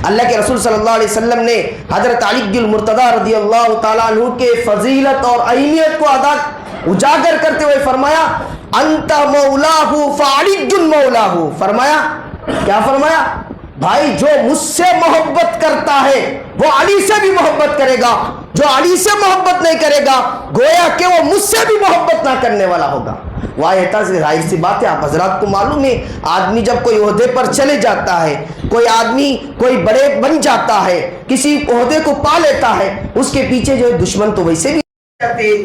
اللہ کے رسول صلی اللہ علیہ وسلم نے حضرت علی المرتضیٰ رضی اللہ تعالیٰ عنہ کے فضیلت اور اہمیت کو اجاگر کرتے ہوئے فرمایا انت مولاہ فعلی مولاہ. فرمایا کیا فرمایا؟ بھائی جو مجھ سے محبت کرتا ہے وہ علی سے بھی محبت کرے گا، جو علی سے محبت نہیں کرے گا گویا کہ وہ مجھ سے بھی محبت نہ کرنے والا ہوگا. ظاہر سی بات ہے، آپ حضرات کو معلوم ہے آدمی جب کوئی عہدے پر چلے جاتا ہے، کوئی آدمی کوئی بڑے بن جاتا ہے، کسی عہدے کو پا لیتا ہے، اس کے پیچھے جو ہے دشمن تو ویسے بھی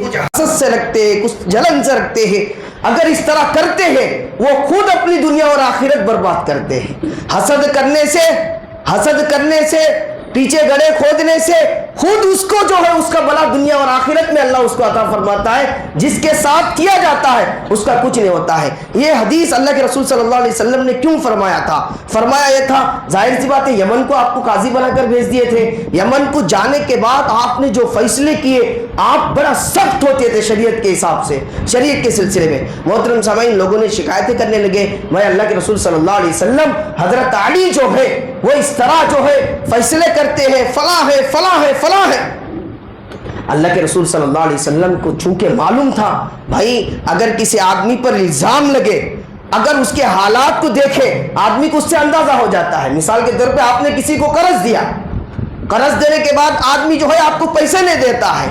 کچھ حسد سے رکھتے ہیں، کچھ جلن سے رکھتے ہیں. اگر اس طرح کرتے ہیں وہ خود اپنی دنیا اور آخرت برباد کرتے ہیں. حسد کرنے سے پیچھے گڑھے کھودنے سے خود اس کو جو ہے اس کا بلا دنیا اور آخرت میں اللہ اس کو عطا فرماتا ہے. جس کے ساتھ کیا جاتا ہے اس کا کچھ نہیں ہوتا ہے. یہ حدیث اللہ کے رسول صلی اللہ علیہ وسلم نے کیوں فرمایا تھا؟ فرمایا یہ تھا، ظاہر سی بات ہے یمن کو آپ کو قاضی بنا کر بھیج دیے تھے. یمن کو جانے کے بعد آپ نے جو فیصلے کیے آپ بڑا سخت ہوتے تھے شریعت کے حساب سے، شریعت کے سلسلے میں. محترم سامعین، لوگوں نے شکایتیں کرنے لگے میں اللہ کے رسول صلی اللہ علیہ وسلم حضرت علی جو ہے وہ اس طرح جو ہے فیصلے کرتے ہیں، فلاں ہے فلاں ہے فلاں ہے. اللہ کے رسول صلی اللہ علیہ وسلم کو چونکہ معلوم تھا بھائی اگر کسی آدمی پر الزام لگے، اگر اس کے حالات کو دیکھے آدمی کو اس سے اندازہ ہو جاتا ہے. مثال کے طور پہ آپ نے کسی کو قرض دیا، قرض دینے کے بعد آدمی جو ہے آپ کو پیسے نہیں دیتا ہے،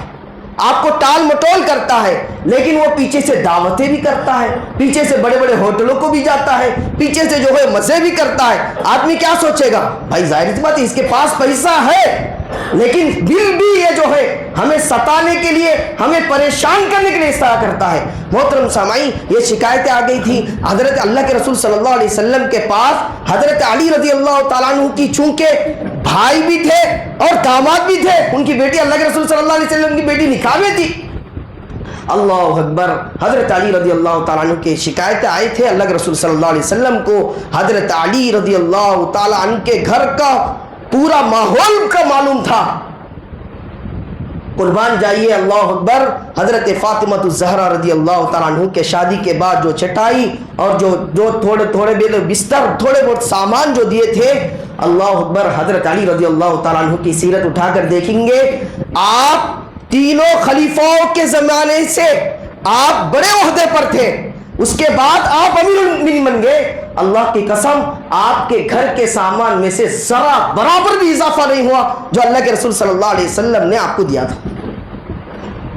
آپ کو ٹال مٹول کرتا ہے، لیکن وہ پیچھے سے دعوتیں بھی کرتا ہے، پیچھے سے بڑے بڑے ہوٹلوں کو بھی جاتا ہے، پیچھے سے جو ہے مزے بھی کرتا ہے. آدمی کیا سوچے گا؟ بھائی ظاہر سی بات ہے اس کے پاس پیسہ ہے، لیکن دل بھی یہ جو ہے ہمیں ستانے کے لیے، ہمیں پریشان کرنے کے لیے اس طرح کرتا ہے. محترم سامعین، یہ شکایتیں آ گئی تھی حضرت اللہ کے رسول صلی اللہ علیہ وسلم کے پاس. حضرت علی رضی اللہ تعالیٰ عنہ کی چونکہ بھائی بھی تھے اور داماد بھی تھے، ان کی بیٹی اللہ کے رسول صلی اللہ علیہ وسلم کی بیٹی نکاح میں تھی. اللہ اکبر. حضرت علی رضی اللہ تعالیٰ عنہ کے شکایتیں آئے تھے اللہ کے رسول صلی اللہ علیہ وسلم کو. حضرت علی رضی اللہ تعالیٰ عنہ کے گھر کا پورا ماحول کا معلوم تھا. قربان جائیے اللہ اکبر. حضرت فاطمہ الزہرا رضی اللہ تعالیٰ عنہ کے شادی کے بعد جو چٹائی اور جو تھوڑے بستر تھوڑے بہت سامان جو دیے تھے، اللہ اکبر. حضرت علی رضی اللہ تعالیٰ عنہ کی سیرت اٹھا کر دیکھیں گے آپ تینوں خلیفاؤں کے زمانے سے آپ بڑے عہدے پر تھے، اس کے بعد آپ امیر المومنین بن گئے. اللہ کی قسم آپ کے گھر کے سامان میں سے ذرا برابر بھی اضافہ نہیں ہوا جو اللہ کے رسول صلی اللہ علیہ وسلم نے آپ کو دیا تھا.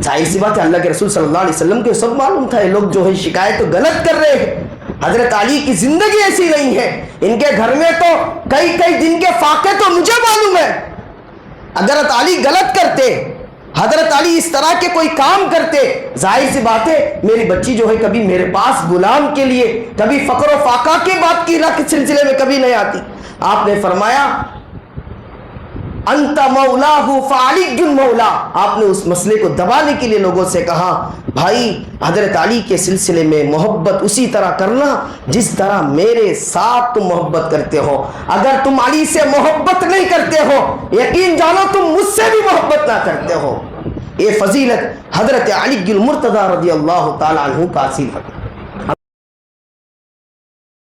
ظاہر سی بات ہے اللہ کے رسول صلی اللہ علیہ وسلم کو سب معلوم تھا یہ لوگ جو ہے شکایت تو غلط کر رہے ہیں. حضرت علی کی زندگی ایسی نہیں ہے، ان کے گھر میں تو کئی دن کے فاقے تو مجھے معلوم ہے. حضرت علی غلط کرتے، حضرت علی اس طرح کے کوئی کام کرتے، ظاہر سی بات ہے میری بچی جو ہے کبھی میرے پاس غلام کے لیے، کبھی فقر و فاقہ کے بات کی سلسلے میں کبھی نہیں آتی. آپ نے فرمایا انت مولاہ فعلی مولا. آپ نے اس مسئلے کو دبانے کے لیے لوگوں سے کہا بھائی حضرت علی کے سلسلے میں محبت اسی طرح کرنا جس طرح میرے ساتھ تم محبت کرتے ہو. اگر تم علی سے محبت نہیں کرتے ہو یقین جانو تم مجھ سے بھی محبت نہ کرتے ہو. یہ فضیلت حضرت علی المرتضیٰ رضی اللہ تعالی عنہ کا حاصل ہے.